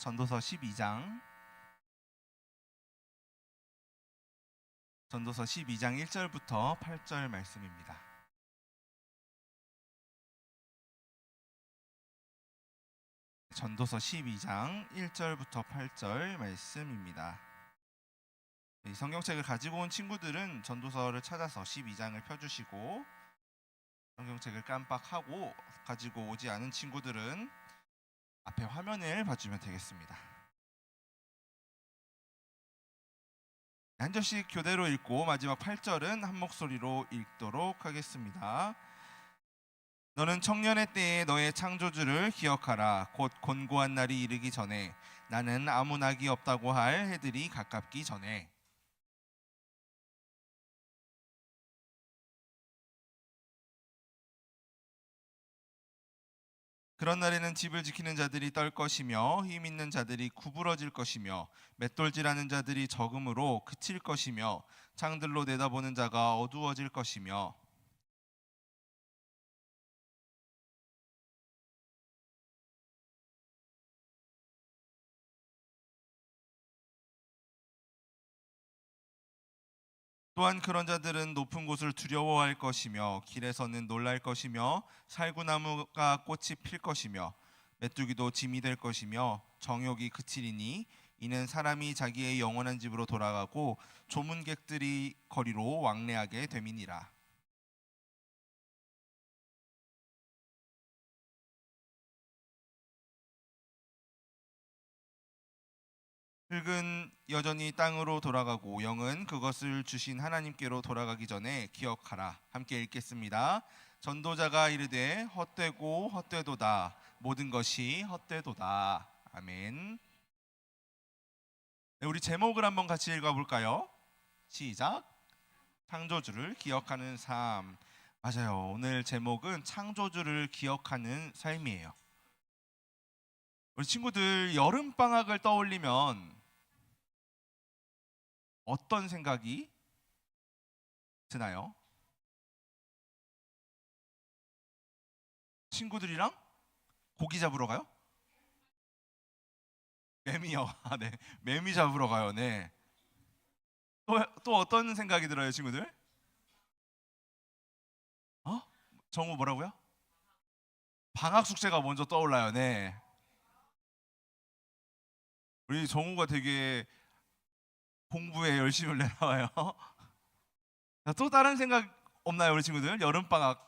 전도서 12장 1절부터 8절 말씀입니다. 전도서 12장 1절부터 8절 말씀입니다. 이 성경책을 가지고 온 친구들은 전도서를 찾아서 12장을 펴주시고, 성경책을 깜빡하고 가지고 오지 않은 친구들은 앞에 화면을 봐주면 되겠습니다. 한 절씩 교대로 읽고 마지막 8절은 한 목소리로 읽도록 하겠습니다. 너는 청년의 때에 너의 창조주를 기억하라. 곧 곤고한 날이 이르기 전에, 나는 아무 낙이 없다고 할 해들이 가깝기 전에. 그런 날에는 집을 지키는 자들이 떨 것이며 힘 있는 자들이 구부러질 것이며 맷돌질하는 자들이 적음으로 그칠 것이며 창들로 내다보는 자가 어두워질 것이며 또한 그런 자들은 높은 곳을 두려워할 것이며 길에서는 놀랄 것이며 살구나무가 꽃이 필 것이며 메뚜기도 짐이 될 것이며 정욕이 그치리니 이는 사람이 자기의 영원한 집으로 돌아가고 조문객들이 거리로 왕래하게 됨이니라. 흙은 여전히 땅으로 돌아가고 영은 그것을 주신 하나님께로 돌아가기 전에 기억하라. 함께 읽겠습니다. 전도자가 이르되 헛되고 헛되도다. 모든 것이 헛되도다. 아멘. 네, 우리 제목을 한번 같이 읽어볼까요? 시작. 창조주를 기억하는 삶. 맞아요. 오늘 제목은 창조주를 기억하는 삶이에요. 우리 친구들 여름방학을 떠올리면 어떤 생각이 드나요? 친구들이랑 고기 잡으러 가요? 매미요. 아, 네. 매미 잡으러 가요. 네. 또 어떤 생각이 들어요, 친구들? 정우 뭐라고요? 방학 숙제가 먼저 떠올라요. 네. 우리 정우가 되게 공부에 열심을 내나와요. 또 다른 생각 없나요, 우리 친구들? 여름방학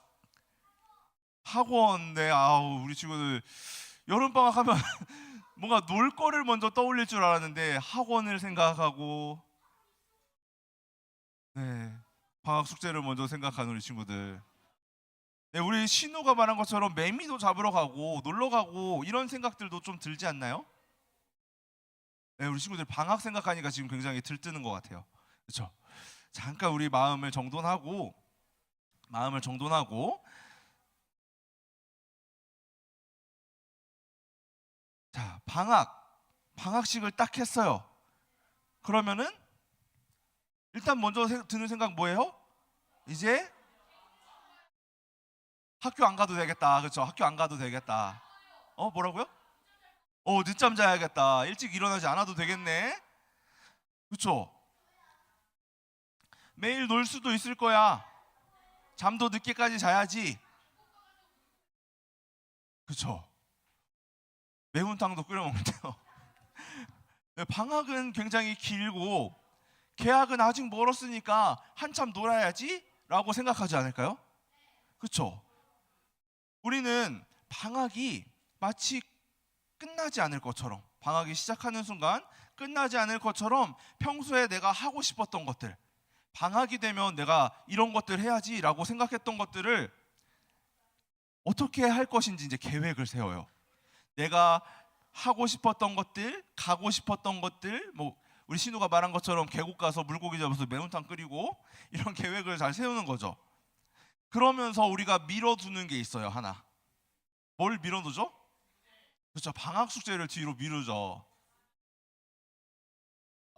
학원. 네. 아우, 우리 친구들 여름방학 하면 뭔가 놀 거를 먼저 떠올릴 줄 알았는데 학원을 생각하고, 네, 방학 숙제를 먼저 생각하는 우리 친구들. 네, 우리 신우가 말한 것처럼 매미도 잡으러 가고 놀러 가고 이런 생각들도 좀 들지 않나요? 네, 우리 친구들 방학 생각하니까 지금 굉장히 들뜨는 것 같아요. 그렇죠? 잠깐 우리 마음을 정돈하고 자, 방학식을 딱 했어요. 그러면은 일단 먼저 드는 생각 뭐예요? 이제 학교 안 가도 되겠다. 그렇죠? 학교 안 가도 되겠다. 뭐라고요? 늦잠 자야겠다. 일찍 일어나지 않아도 되겠네. 그렇죠? 매일 놀 수도 있을 거야. 잠도 늦게까지 자야지. 그렇죠? 매운탕도 끓여 먹는데요. 방학은 굉장히 길고 개학은 아직 멀었으니까 한참 놀아야지 라고 생각하지 않을까요? 그렇죠? 우리는 방학이 마치 끝나지 않을 것처럼, 방학이 시작하는 순간 끝나지 않을 것처럼 평소에 내가 하고 싶었던 것들, 방학이 되면 내가 이런 것들 해야지 라고 생각했던 것들을 어떻게 할 것인지 이제 계획을 세워요. 내가 하고 싶었던 것들, 가고 싶었던 것들, 뭐 우리 신우가 말한 것처럼 계곡 가서 물고기 잡아서 매운탕 끓이고 이런 계획을 잘 세우는 거죠. 그러면서 우리가 미뤄두는 게 있어요. 하나. 뭘 미뤄두죠? 그렇죠. 방학 숙제를 뒤로 미루죠.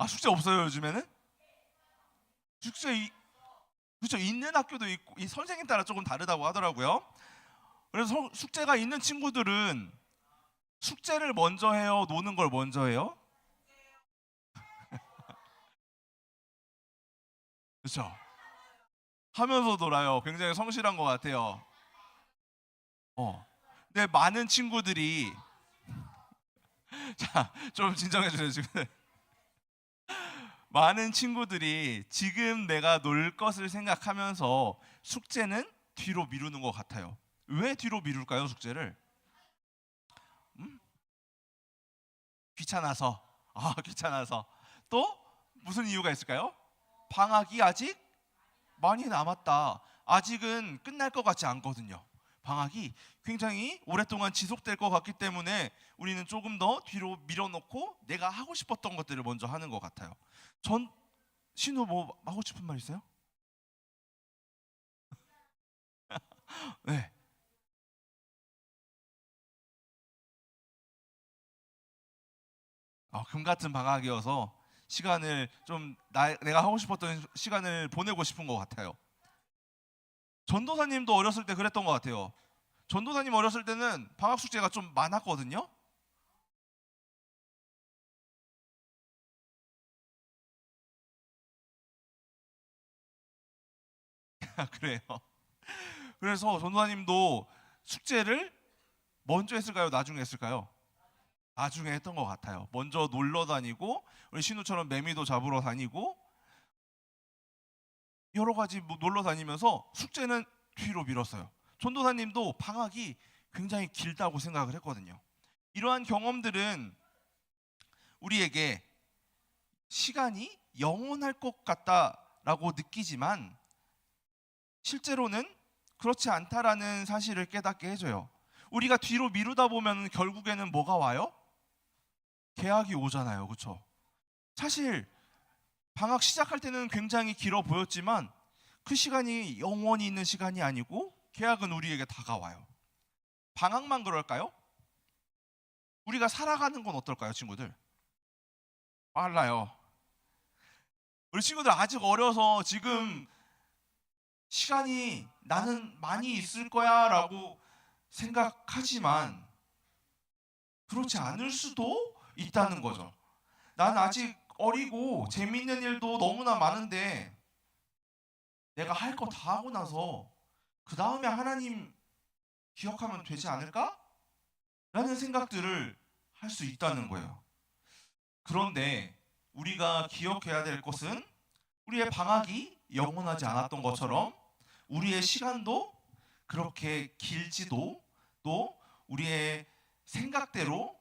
숙제 없어요, 요즘에는? 그렇죠. 있는 학교도 있고, 이 선생님 따라 조금 다르다고 하더라고요. 그래서 숙제가 있는 친구들은 숙제를 먼저 해요? 노는 걸 먼저 해요? 그렇죠? 하면서 놀아요. 굉장히 성실한 것 같아요. 근데 많은 친구들이 자, 좀 진정해 주세요, 지금. 많은 친구들이 지금 내가 놀 것을 생각하면서 숙제는 뒤로 미루는 것 같아요. 왜 뒤로 미룰까요, 숙제를? 음? 귀찮아서. 귀찮아서. 또 무슨 이유가 있을까요? 방학이 아직 많이 남았다. 아직은 끝날 것 같지 않거든요. 방학이 굉장히 오랫동안 지속될 것 같기 때문에 우리는 조금 더 뒤로 밀어놓고 내가 하고 싶었던 것들을 먼저 하는 것 같아요. 전 신우 뭐 하고 싶은 말 있어요? 네. 금 같은 방학이어서 시간을 좀 내가 하고 싶었던 시간을 보내고 싶은 것 같아요. 전도사님도 어렸을 때 그랬던 것 같아요. 전도사님 어렸을 때는 방학 숙제가 좀 많았거든요. 그래요. 그래서 전도사님도 숙제를 먼저 했을까요? 나중에 했을까요? 나중에 했던 것 같아요. 먼저 놀러 다니고 우리 신우처럼 매미도 잡으러 다니고 여러 가지 뭐 놀러 다니면서 숙제는 뒤로 미뤘어요. 전도사님도 방학이 굉장히 길다고 생각을 했거든요. 이러한 경험들은 우리에게 시간이 영원할 것 같다라고 느끼지만 실제로는 그렇지 않다라는 사실을 깨닫게 해줘요. 우리가 뒤로 미루다 보면 결국에는 뭐가 와요? 개학이 오잖아요. 그렇죠? 사실 방학 시작할 때는 굉장히 길어 보였지만 그 시간이 영원히 있는 시간이 아니고 개학은 우리에게 다가와요. 방학만 그럴까요? 우리가 살아가는 건 어떨까요, 친구들? 빨라요. 우리 친구들 아직 어려서 지금 시간이 나는 많이 있을 거야 라고 생각하지만 그렇지 않을 수도 있다는 거죠. 난 아직 어리고 재밌는 일도 너무나 많은데 내가 할 거 다 하고 나서 그 다음에 하나님 기억하면 되지 않을까? 라는 생각들을 할 수 있다는 거예요. 그런데 우리가 기억해야 될 것은 우리의 방학이 영원하지 않았던 것처럼 우리의 시간도 그렇게 길지도 또 우리의 생각대로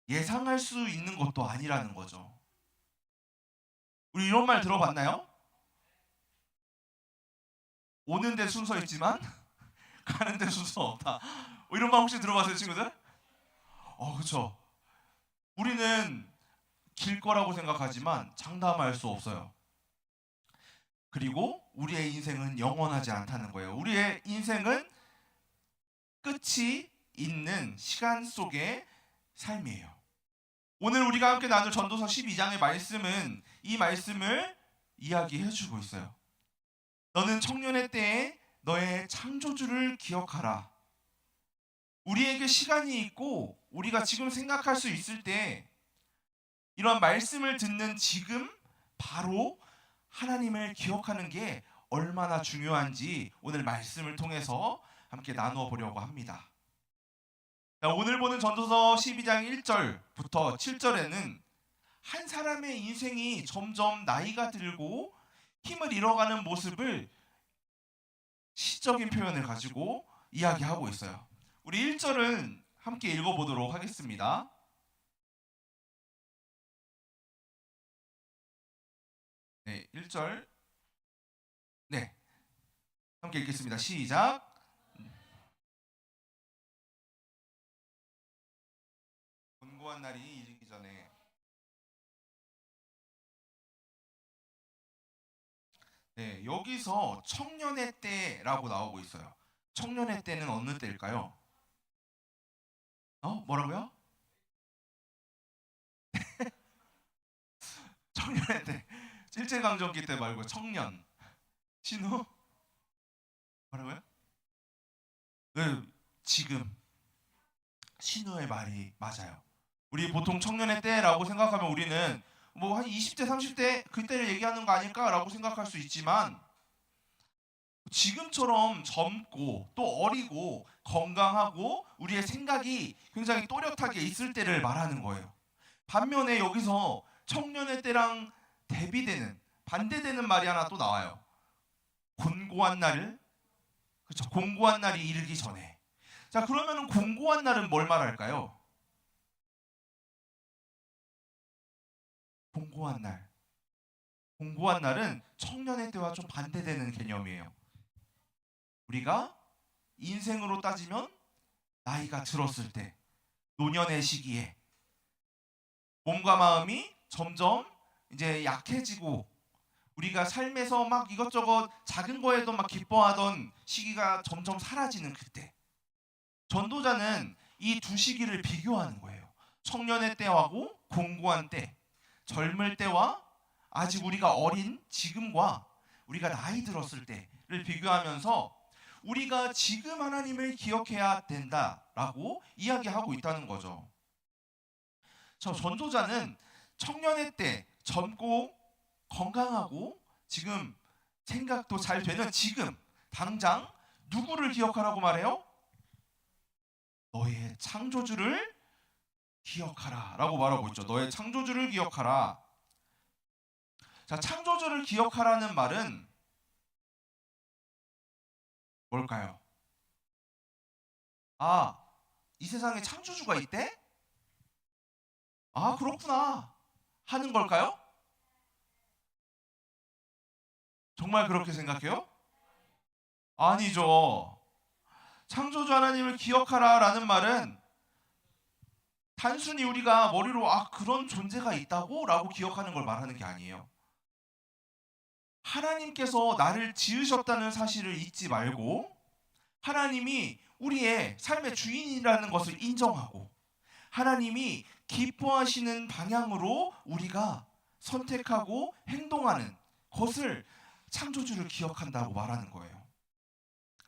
예상할 수 있는 것도 아니라는 거죠. 우리 이런 말 들어봤나요? 오는 데 순서 있지만 가는 데 순서 없다. 이런 말 혹시 들어봤어요, 친구들? 그렇죠. 우리는 길 거라고 생각하지만 장담할 수 없어요. 그리고 우리의 인생은 영원하지 않다는 거예요. 우리의 인생은 끝이 있는 시간 속의 삶이에요. 오늘 우리가 함께 나눌 전도서 12장의 말씀은 이 말씀을 이야기해 주고 있어요. 너는 청년의 때에 너의 창조주를 기억하라. 우리에게 시간이 있고 우리가 지금 생각할 수 있을 때 이런 말씀을 듣는 지금 바로 하나님을 기억하는 게 얼마나 중요한지 오늘 말씀을 통해서 함께 나누어 보려고 합니다. 오늘 보는 전도서 12장 1절부터 7절에는 한 사람의 인생이 점점 나이가 들고 힘을 잃어가는 모습을 시적인 표현을 가지고 이야기하고 있어요. 우리 1절은 함께 읽어보도록 하겠습니다. 네, 1절. 네, 함께 읽겠습니다. 시작. 곤고한 날이 이르기 전에 네, 여기서 청년의 때라고 나오고 있어요. 청년의 때는 어느 때일까요? 뭐라고요? 청년의 때. 일제강점기 때 말고 청년. 신우? 뭐라고요? 네, 지금. 신우의 말이 맞아요. 우리 보통 청년의 때라고 생각하면 우리는 뭐 한 20대, 30대 그때를 얘기하는 거 아닐까라고 생각할 수 있지만 지금처럼 젊고 또 어리고 건강하고 우리의 생각이 굉장히 또렷하게 있을 때를 말하는 거예요. 반면에 여기서 청년의 때랑 대비되는 반대되는 말이 하나 또 나와요. 곤고한 날을 그렇죠. 공고한 날이 이르기 전에. 자, 그러면은 공고한 날은 뭘 말할까요? 공고한 날. 공고한 날은 청년의 때와 좀 반대되는 개념이에요. 우리가 인생으로 따지면 나이가 들었을 때, 노년의 시기에 몸과 마음이 점점 이제 약해지고 우리가 삶에서 막 이것저것 작은 거에도 막 기뻐하던 시기가 점점 사라지는 그때. 전도자는 이 두 시기를 비교하는 거예요. 청년의 때하고 공고한 때, 젊을 때와 아직 우리가 어린 지금과 우리가 나이 들었을 때를 비교하면서 우리가 지금 하나님을 기억해야 된다라고 이야기하고 있다는 거죠. 저 전도자는 청년의 때 젊고 건강하고 지금 생각도 잘 되는 지금 당장 누구를 기억하라고 말해요? 너의 창조주를 기억하라 라고 말하고 있죠. 너의 창조주를 기억하라. 자, 창조주를 기억하라는 말은 뭘까요? 아, 이 세상에 창조주가 있대? 아, 그렇구나 하는 걸까요? 정말 그렇게 생각해요? 아니죠. 창조주 하나님을 기억하라라는 말은 단순히 우리가 머리로 그런 존재가 있다고 라고 기억하는 걸 말하는 게 아니에요. 하나님께서 나를 지으셨다는 사실을 잊지 말고 하나님이 우리의 삶의 주인이라는 것을 인정하고 하나님이 기뻐하시는 방향으로 우리가 선택하고 행동하는 것을 창조주를 기억한다고 말하는 거예요.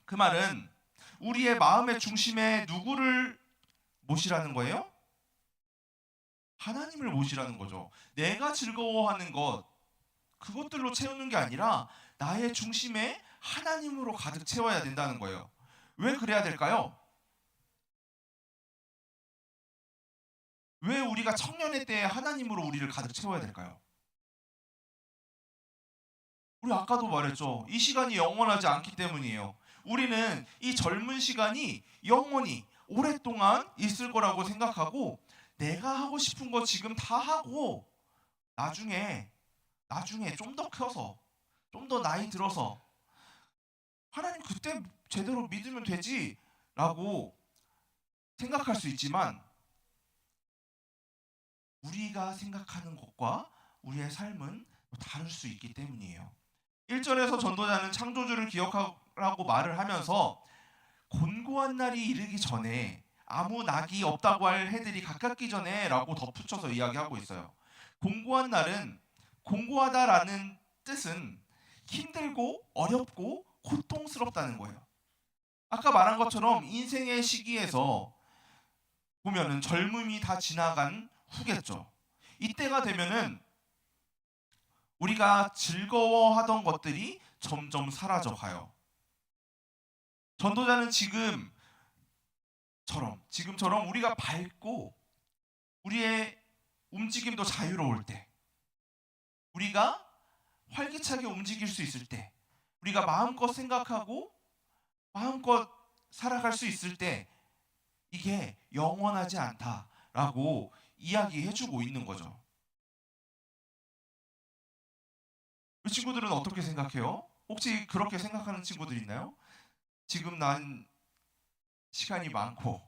그 말은 우리의 마음의 중심에 누구를 모시라는 거예요? 하나님을 모시라는 거죠. 내가 즐거워하는 것, 그것들로 채우는 게 아니라 나의 중심에 하나님으로 가득 채워야 된다는 거예요. 왜 그래야 될까요? 왜 우리가 청년의 때에 하나님으로 우리를 가득 채워야 될까요? 우리 아까도 말했죠. 이 시간이 영원하지 않기 때문이에요. 우리는 이 젊은 시간이 영원히 오랫동안 있을 거라고 생각하고 내가 하고 싶은 거 지금 다 하고 나중에 좀 더 커서 좀 더 나이 들어서 하나님 그때 제대로 믿으면 되지라고 생각할 수 있지만 우리가 생각하는 것과 우리의 삶은 다를 수 있기 때문이에요. 1절에서 전도자는 창조주를 기억하라고 말을 하면서 곤고한 날이 이르기 전에 아무 낙이 없다고 할 해들이 가깝기 전에 라고 덧붙여서 이야기하고 있어요. 공고한 날은 공고하다라는 뜻은 힘들고 어렵고 고통스럽다는 거예요. 아까 말한 것처럼 인생의 시기에서 보면은 젊음이 다 지나간 후겠죠. 이때가 되면은 우리가 즐거워하던 것들이 점점 사라져 가요. 전도자는 지금처럼 우리가 밝고 우리의 움직임도 자유로울 때, 우리가 활기차게 움직일 수 있을 때, 우리가 마음껏 생각하고 마음껏 살아갈 수 있을 때 이게 영원하지 않다라고 이야기해주고 있는 거죠. 이 친구들은 어떻게 생각해요? 혹시 그렇게 생각하는 친구들 있나요? 지금 난 시간이 많고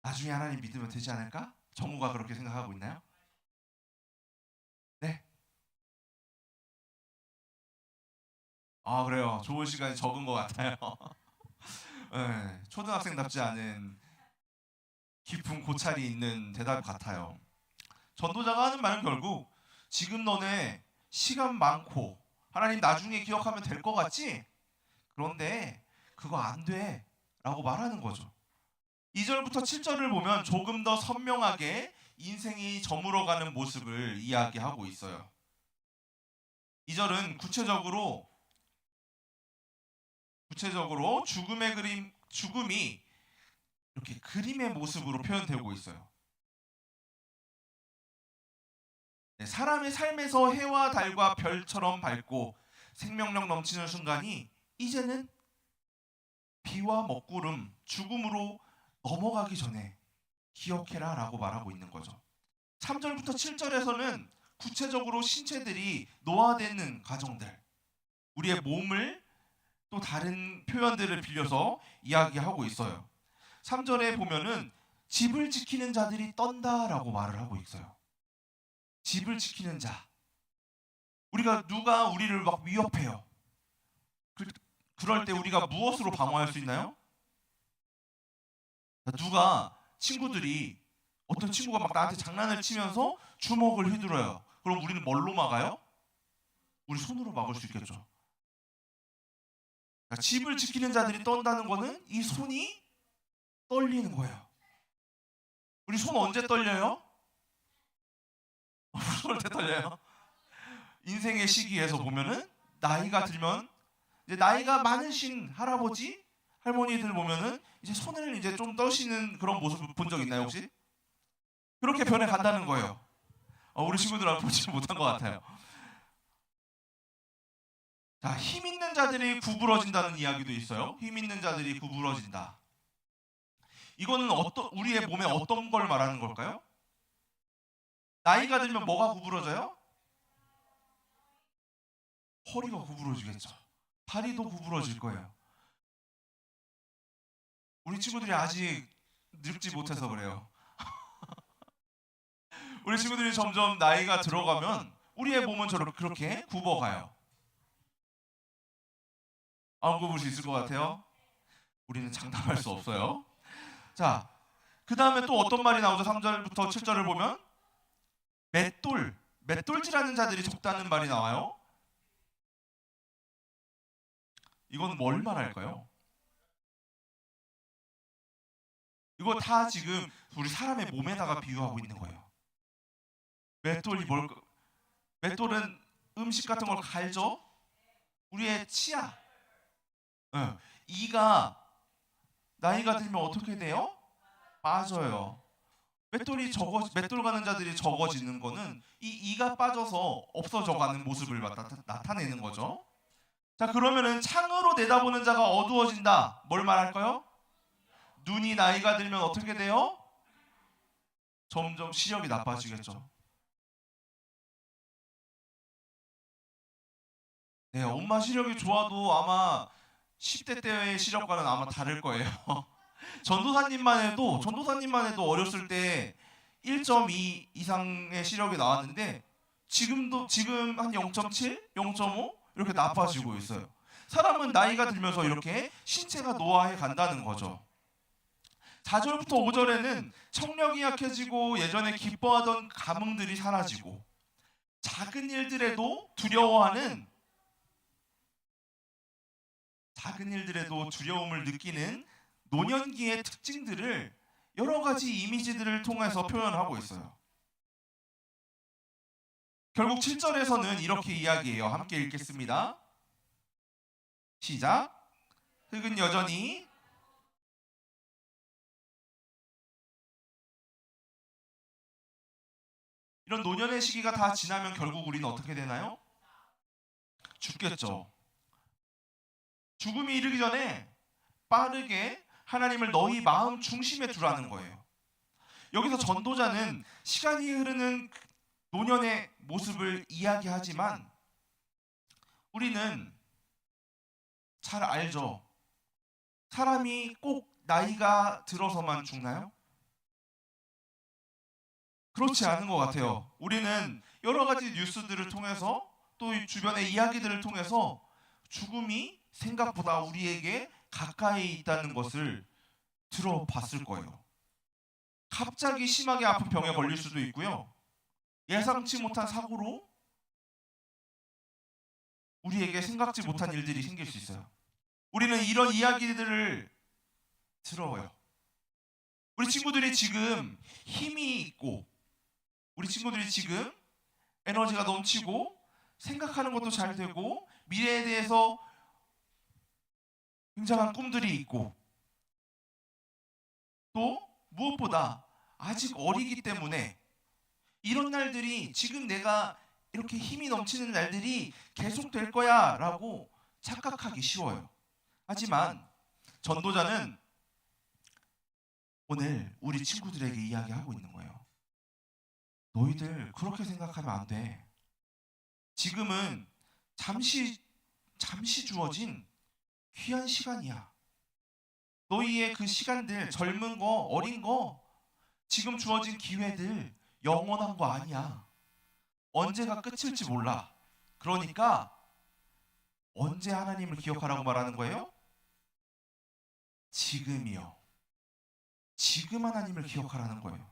나중에 하나님 믿으면 되지 않을까? 정우가 그렇게 생각하고 있나요? 네. 아, 그래요. 좋은 시간이 적은 것 같아요. 네, 초등학생답지 않은 깊은 고찰이 있는 대답 같아요. 전도자가 하는 말은 결국 지금 너네 시간 많고 하나님 나중에 기억하면 될 것 같지? 그런데 그거 안 돼. 라고 말하는 거죠. 2절부터 7절을 보면 조금 더 선명하게 인생이 저물어가는 모습을 이야기하고 있어요. 2절은 구체적으로 죽음이 이렇게 그림의 모습으로 표현되고 있어요. 네, 사람의 삶에서 해와 달과 별처럼 밝고 생명력 넘치는 순간이 이제는 비와 먹구름, 죽음으로 넘어가기 전에 기억해라 라고 말하고 있는 거죠. 3절부터 7절에서는 구체적으로 신체들이 노화되는 과정들, 우리의 몸을 또 다른 표현들을 빌려서 이야기하고 있어요. 3절에 보면은 집을 지키는 자들이 떤다라고 말을 하고 있어요. 집을 지키는 자. 누가 우리를 막 위협해요. 그럴 때 우리가 무엇으로 방어할 수 있나요? 어떤 친구가 막 나한테 장난을 치면서 주먹을 휘둘러요. 그럼 우리는 뭘로 막아요? 우리 손으로 막을 수 있겠죠. 그러니까 집을 지키는 자들이 떤다는 거는 이 손이 떨리는 거예요. 우리 손 언제 떨려요? 무슨 때 떨려요? 인생의 시기에서 보면은 나이가 들면 이제 나이가 많으신 할아버지, 할머니들 보면은 이제 손을 이제 좀 떠시는 그런 모습을 본 적 있나요 혹시? 그렇게 변해 간다는 거예요. 우리 친구들은 보지 못한 것 같아요. 자, 힘 있는 자들이 구부러진다는 이야기도 있어요. 힘 있는 자들이 구부러진다. 이거는 우리의 몸에 어떤 걸 말하는 걸까요? 나이가 들면 뭐가 구부러져요? 허리가 구부러지겠죠. 다리도 구부러질 거예요. 우리 친구들이 아직 늙지 못해서 그래요. 우리 친구들이 점점 나이가 들어가면 우리의 몸은 그렇게 굽어가요. 안 굽을 수 있을 것 같아요? 우리는 장담할 수 없어요. 자, 그 다음에 또 어떤 말이 나오죠? 3절부터 7절을 보면 맷돌질하는 자들이 적다는 말이 나와요. 이건 뭘 말할까요? 이거 다 지금 우리 사람의 몸에다가 비유하고 있는 거예요. 맷돌은 음식 같은 걸 갈죠? 우리의 치아. 이가 나이가 들면 어떻게 돼요? 빠져요. 맷돌 가는 자들이 적어지는 거는 이 이가 빠져서 없어져가는 모습을 나타내는 거죠. 자, 그러면은 창으로 내다보는 자가 어두워진다. 뭘 말할까요? 눈이 나이가 들면 어떻게 돼요? 점점 시력이 나빠지겠죠. 네, 엄마 시력이 좋아도 아마 10대 때의 시력과는 아마 다를 거예요. 전도사님만 해도 어렸을 때 1.2 이상의 시력이 나왔는데 지금 한 0.7, 0.5 이렇게 나빠지고 있어요. 사람은 나이가 들면서 이렇게 신체가 노화해 간다는 거죠. 4절부터 5절에는 청력이 약해지고 예전에 기뻐하던 감흥들이 사라지고 작은 일들에도 두려움을 느끼는 노년기의 특징들을 여러 가지 이미지들을 통해서 표현하고 있어요. 결국 7절에서는 이렇게 이야기해요. 함께 읽겠습니다. 시작. 흙은 여전히 이런 노년의 시기가 다 지나면 결국 우리는 어떻게 되나요? 죽겠죠. 죽음이 이르기 전에 빠르게 하나님을 너희 마음 중심에 두라는 거예요. 여기서 전도자는 시간이 흐르는 노년의 모습을 이야기하지만 우리는 잘 알죠. 사람이 꼭 나이가 들어서만 죽나요? 그렇지 않은 것 같아요. 우리는 여러 가지 뉴스들을 통해서 또 주변의 이야기들을 통해서 죽음이 생각보다 우리에게 가까이 있다는 것을 들어봤을 거예요. 갑자기 심하게 아픈 병에 걸릴 수도 있고요. 예상치 못한 사고로 우리에게 생각지 못한 일들이 생길 수 있어요. 우리는 이런 이야기들을 스러워요. 우리 친구들이 지금 힘이 있고, 우리 친구들이 지금 에너지가 넘치고, 생각하는 것도 잘 되고, 미래에 대해서 굉장한 꿈들이 있고, 또 무엇보다 아직 어리기 때문에 이런 날들이, 지금 내가 이렇게 힘이 넘치는 날들이 계속될 거야 라고 착각하기 쉬워요. 하지만 전도자는 오늘 우리 친구들에게 이야기하고 있는 거예요. 너희들 그렇게 생각하면 안 돼. 지금은 잠시 주어진 귀한 시간이야. 너희의 그 시간들, 젊은 거, 어린 거, 지금 주어진 기회들 영원한 거 아니야. 언제가 끝일지 몰라. 그러니까 언제 하나님을 기억하라고 말하는 거예요? 지금이요. 지금 하나님을 기억하라는 거예요.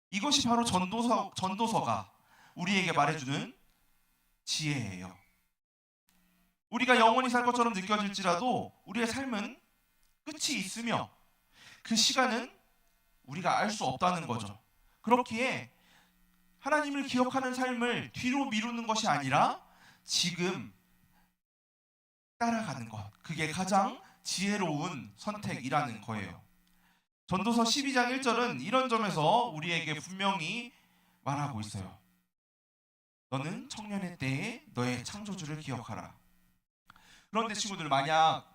이것이 바로 전도서가 우리에게 말해주는 지혜예요. 우리가 영원히 살 것처럼 느껴질지라도 우리의 삶은 끝이 있으며 그 시간은 우리가 알 수 없다는 거죠. 그렇기에 하나님을 기억하는 삶을 뒤로 미루는 것이 아니라 지금 따라가는 것, 그게 가장 지혜로운 선택이라는 거예요. 전도서 12장 1절은 이런 점에서 우리에게 분명히 말하고 있어요. 너는 청년의 때에 너의 창조주를 기억하라. 그런데 친구들, 만약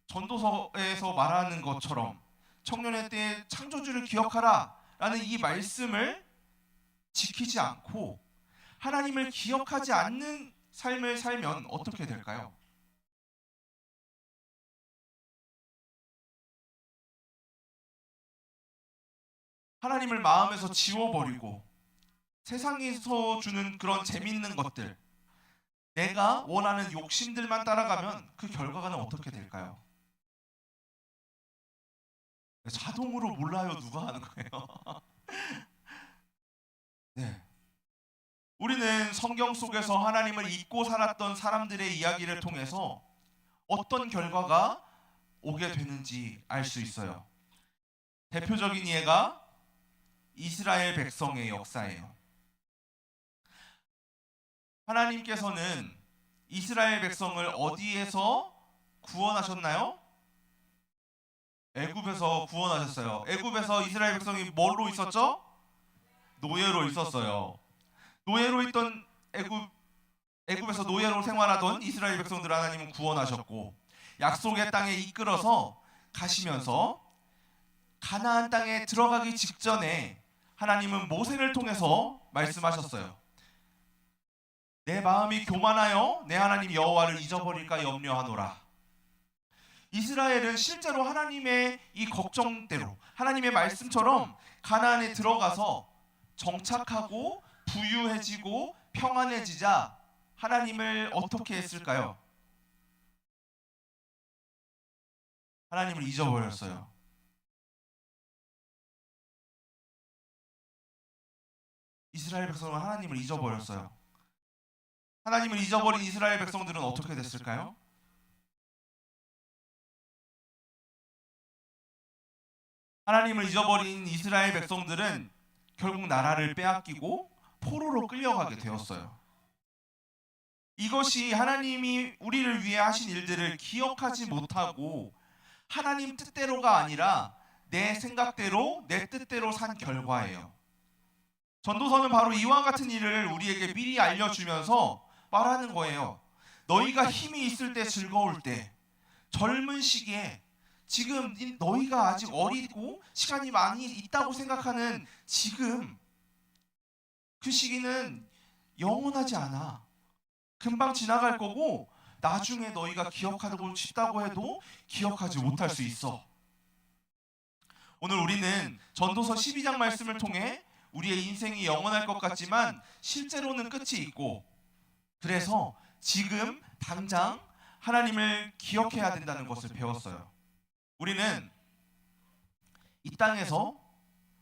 전도서에서 말하는 것처럼 청년의 때에 창조주를 기억하라 라는 이 말씀을 지키지 않고 하나님을 기억하지 않는 삶을 살면 어떻게 될까요? 하나님을 마음에서 지워버리고 세상에서 주는 그런 재미있는 것들, 내가 원하는 욕심들만 따라가면 그 결과는 어떻게 될까요? 자동으로 몰라요. 누가 하는 거예요? 네. 우리는 성경 속에서 하나님을 잊고 살았던 사람들의 이야기를 통해서 어떤 결과가 오게 되는지 알 수 있어요. 대표적인 예가 이스라엘 백성의 역사예요. 하나님께서는 이스라엘 백성을 어디에서 구원하셨나요? 애굽에서 구원하셨어요. 애굽에서 이스라엘 백성이 뭘로 있었죠? 노예로 있었어요. 노예로 있던 애굽에서 노예로 생활하던 이스라엘 백성들 하나님은 구원하셨고, 약속의 땅에 이끌어서 가시면서 가나안 땅에 들어가기 직전에 하나님은 모세를 통해서 말씀하셨어요. 내 마음이 교만하여 내 하나님 여호와를 잊어버릴까 염려하노라. 이스라엘은 실제로 하나님의 이 걱정대로, 하나님의 말씀처럼 가나안에 들어가서 정착하고 부유해지고 평안해지자 하나님을 어떻게 했을까요? 하나님을 잊어버렸어요. 이스라엘 백성은 하나님을 잊어버렸어요. 하나님을 잊어버린 이스라엘 백성들은 어떻게 됐을까요? 하나님을 잊어버린 이스라엘 백성들은 결국 나라를 빼앗기고 포로로 끌려가게 되었어요. 이것이 하나님이 우리를 위해 하신 일들을 기억하지 못하고 하나님 뜻대로가 아니라 내 생각대로, 내 뜻대로 산 결과예요. 전도서는 바로 이와 같은 일을 우리에게 미리 알려주면서 말하는 거예요. 너희가 힘이 있을 때, 즐거울 때, 젊은 시기에, 지금 너희가 아직 어리고 시간이 많이 있다고 생각하는 지금, 그 시기는 영원하지 않아. 금방 지나갈 거고 나중에 너희가 기억하고 싶다고 해도 기억하지 못할 수 있어. 오늘 우리는 전도서 12장 말씀을 통해 우리의 인생이 영원할 것 같지만 실제로는 끝이 있고, 그래서 지금 당장 하나님을 기억해야 된다는 것을 배웠어요. 우리는 이 땅에서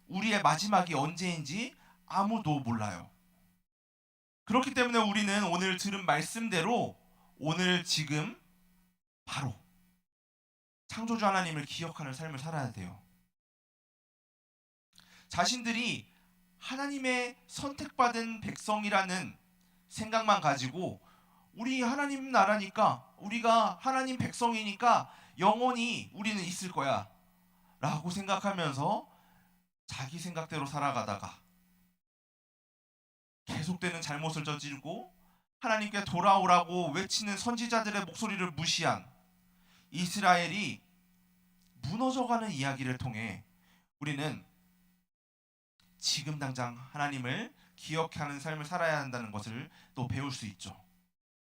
우리의 마지막이 언제인지 아무도 몰라요. 그렇기 때문에 우리는 오늘 들은 말씀대로 오늘 지금 바로 창조주 하나님을 기억하는 삶을 살아야 돼요. 자신들이 하나님의 선택받은 백성이라는 생각만 가지고 우리 하나님 나라니까, 우리가 하나님 백성이니까 영원히 우리는 있을 거야 라고 생각하면서 자기 생각대로 살아가다가 계속되는 잘못을 저지르고 하나님께 돌아오라고 외치는 선지자들의 목소리를 무시한 이스라엘이 무너져가는 이야기를 통해 우리는 지금 당장 하나님을 기억하는 삶을 살아야 한다는 것을 또 배울 수 있죠.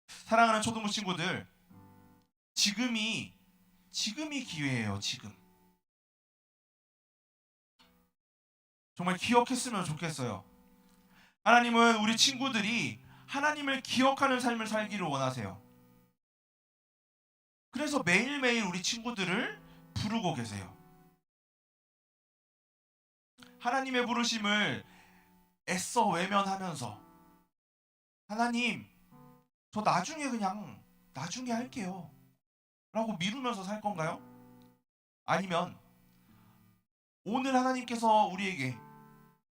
사랑하는 초등부 친구들, 지금이 기회예요. 지금 정말 기억했으면 좋겠어요. 하나님은 우리 친구들이 하나님을 기억하는 삶을 살기를 원하세요. 그래서 매일매일 우리 친구들을 부르고 계세요. 하나님의 부르심을 애써 외면하면서 하나님, 저 나중에 할게요 라고 미루면서 살 건가요? 아니면 오늘 하나님께서 우리에게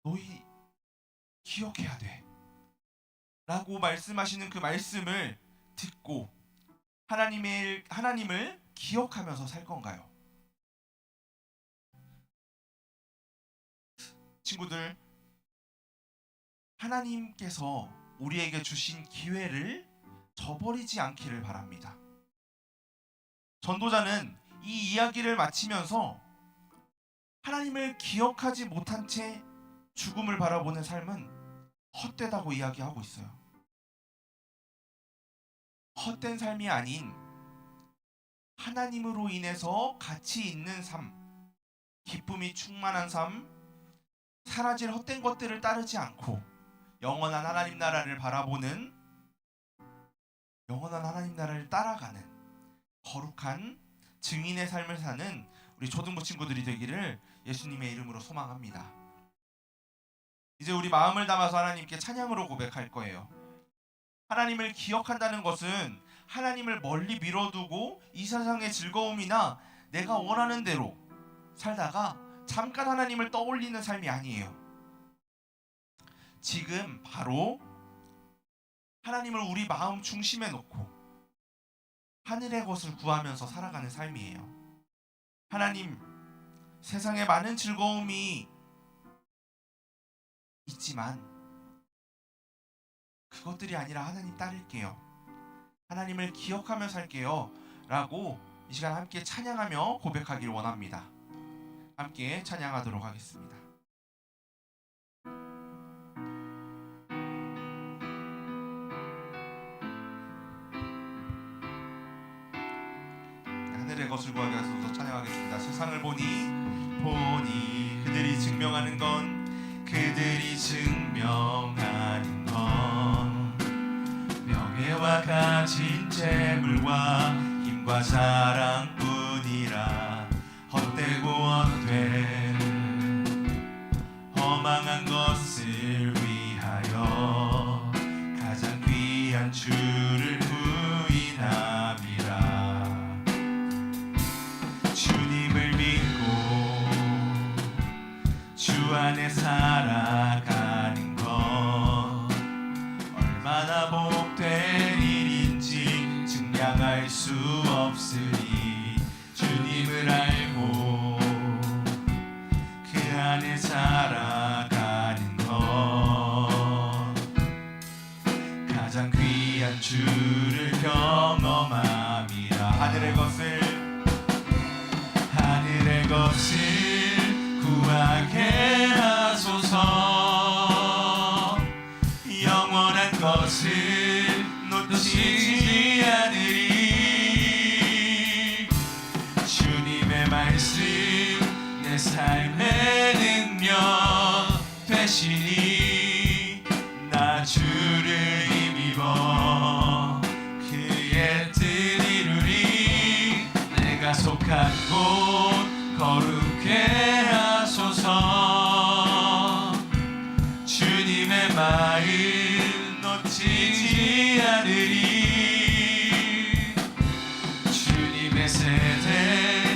너희 기억해야 돼 라고 말씀하시는 그 말씀을 듣고 하나님을 기억하면서 살 건가요? 친구들, 하나님께서 우리에게 주신 기회를 저버리지 않기를 바랍니다. 전도자는 이 이야기를 마치면서 하나님을 기억하지 못한 채 죽음을 바라보는 삶은 헛되다고 이야기하고 있어요. 헛된 삶이 아닌 하나님으로 인해서 가치 있는 삶, 기쁨이 충만한 삶, 사라질 헛된 것들을 따르지 않고 영원한 하나님 나라를 바라보는, 영원한 하나님 나라를 따라가는 거룩한 증인의 삶을 사는 우리 초등부 친구들이 되기를 예수님의 이름으로 소망합니다. 이제 우리 마음을 담아서 하나님께 찬양으로 고백할 거예요. 하나님을 기억한다는 것은 하나님을 멀리 미뤄두고 이 세상의 즐거움이나 내가 원하는 대로 살다가 잠깐 하나님을 떠올리는 삶이 아니에요. 지금 바로 하나님을 우리 마음 중심에 놓고 하늘의 것을 구하면서 살아가는 삶이에요. 하나님, 세상에 많은 즐거움이 있지만 그것들이 아니라 하나님 따를게요, 하나님을 기억하며 살게요 라고 이 시간 함께 찬양하며 고백하기를 원합니다. 함께 찬양하도록 하겠습니다. 하늘의 것을 구하기 위해서 찬양하겠습니다. 세상을 보니 그들이 증명하는 건 명예와 가진 재물과 힘과 사랑뿐이라 헛되고 헛된 허망한 것을 위하여 가장 귀한 주를 부인함이라. 주님을 믿고 주 안에 살아가는 것 얼마나 복된 일인지 증량할 수 없으니 주님을 알고 그 안에 살아가는 것 가장 귀한 주를 경험함이라. 하늘의 것을 구하게 하소서. 영원한 것을 놓치지 않으리. 주님의 말씀 내 삶의 능력 되시니 나 주를 힘입어 그의 뜻 이루리. 내가 속한 곳 거룩해 하소서. 주님의 마음 놓치지 않으리. 주님의 세대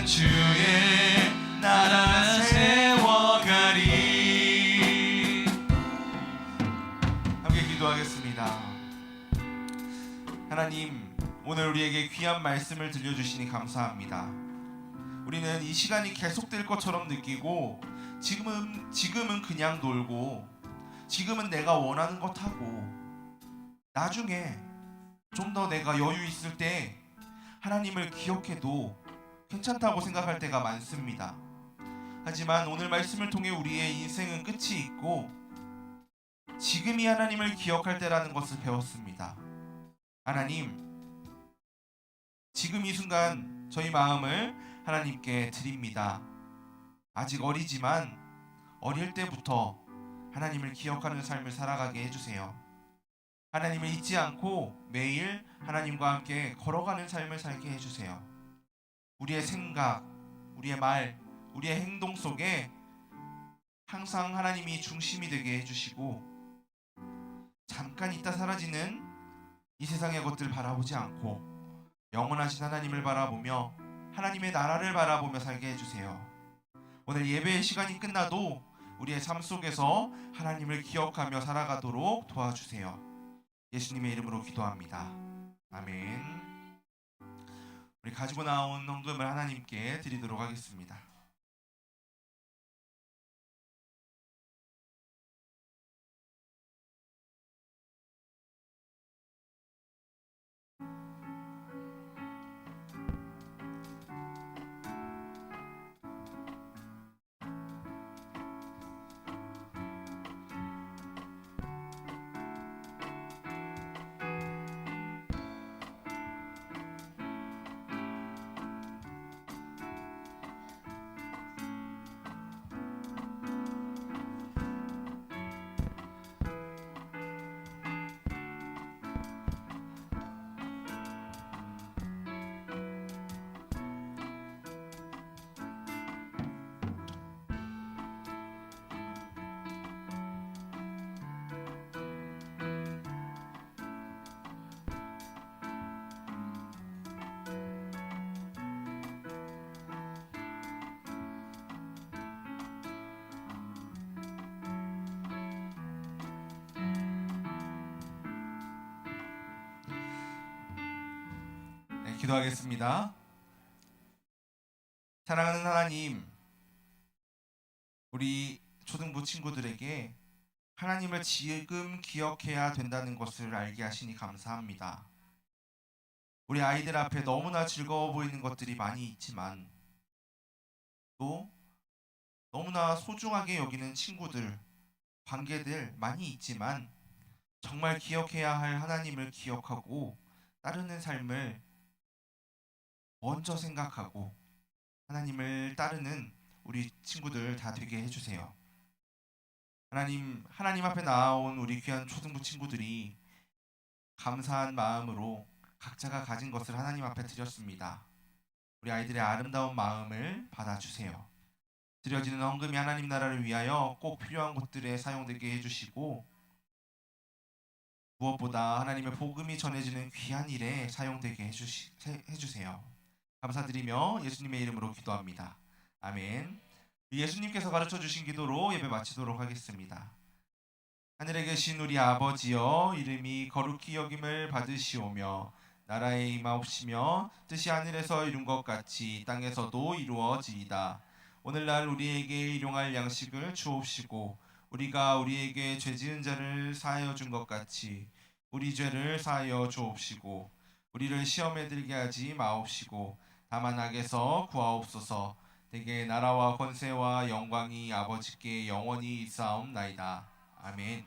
주의 나라 세워가리. 함께 기도하겠습니다. 하나님, 오늘 우리에게 귀한 말씀을 들려주시니 감사합니다. 우리는 이 시간이 계속될 것처럼 느끼고 지금은 그냥 놀고 지금은 내가 원하는 것 하고 나중에 좀 더 내가 여유 있을 때 하나님을 기억해도 괜찮다고 생각할 때가 많습니다. 하지만 오늘 말씀을 통해 우리의 인생은 끝이 있고 지금이 하나님을 기억할 때라는 것을 배웠습니다. 하나님, 지금 이 순간 저희 마음을 하나님께 드립니다. 아직 어리지만 어릴 때부터 하나님을 기억하는 삶을 살아가게 해주세요. 하나님을 잊지 않고 매일 하나님과 함께 걸어가는 삶을 살게 해주세요. 우리의 생각, 우리의 말, 우리의 행동 속에 항상 하나님이 중심이 되게 해주시고 잠깐 있다 사라지는 이 세상의 것들 바라보지 않고 영원하신 하나님을 바라보며 하나님의 나라를 바라보며 살게 해주세요. 오늘 예배의 시간이 끝나도 우리의 삶 속에서 하나님을 기억하며 살아가도록 도와주세요. 예수님의 이름으로 기도합니다. 아멘. 우리 가지고 나온 헌금을 하나님께 드리도록 하겠습니다. 기도하겠습니다. 사랑하는 하나님, 우리 초등부 친구들에게 하나님을 지금 기억해야 된다는 것을 알게 하시니 감사합니다. 우리 아이들 앞에 너무나 즐거워 보이는 것들이 많이 있지만 또 너무나 소중하게 여기는 친구들, 관계들 많이 있지만 정말 기억해야 할 하나님을 기억하고 따르는 삶을 먼저 생각하고 하나님을 따르는 우리 친구들 다 되게 해주세요. 하나님 앞에 나온 우리 귀한 초등부 친구들이 감사한 마음으로 각자가 가진 것을 하나님 앞에 드렸습니다. 우리 아이들의 아름다운 마음을 받아주세요. 드려지는 헌금이 하나님 나라를 위하여 꼭 필요한 곳들에 사용되게 해주시고 무엇보다 하나님의 복음이 전해지는 귀한 일에 사용되게 해주세요. 감사드리며 예수님의 이름으로 기도합니다. 아멘. 예수님께서 가르쳐 주신 기도로 예배 마치도록 하겠습니다. 하늘에 계신 우리 아버지여, 이름이 거룩히 여김을 받으시오며 나라의 임하옵시며 뜻이 하늘에서 이룬 것 같이 땅에서도 이루어지이다. 오늘날 우리에게 일용할 양식을 주옵시고 우리가 우리에게 죄 지은 자를 사하여 준 것 같이 우리 죄를 사하여 주옵시고 우리를 시험에 들게 하지 마옵시고 다만 악에서 구하옵소서. 대개 나라와 권세와 영광이 아버지께 영원히 있사옵나이다. 아멘.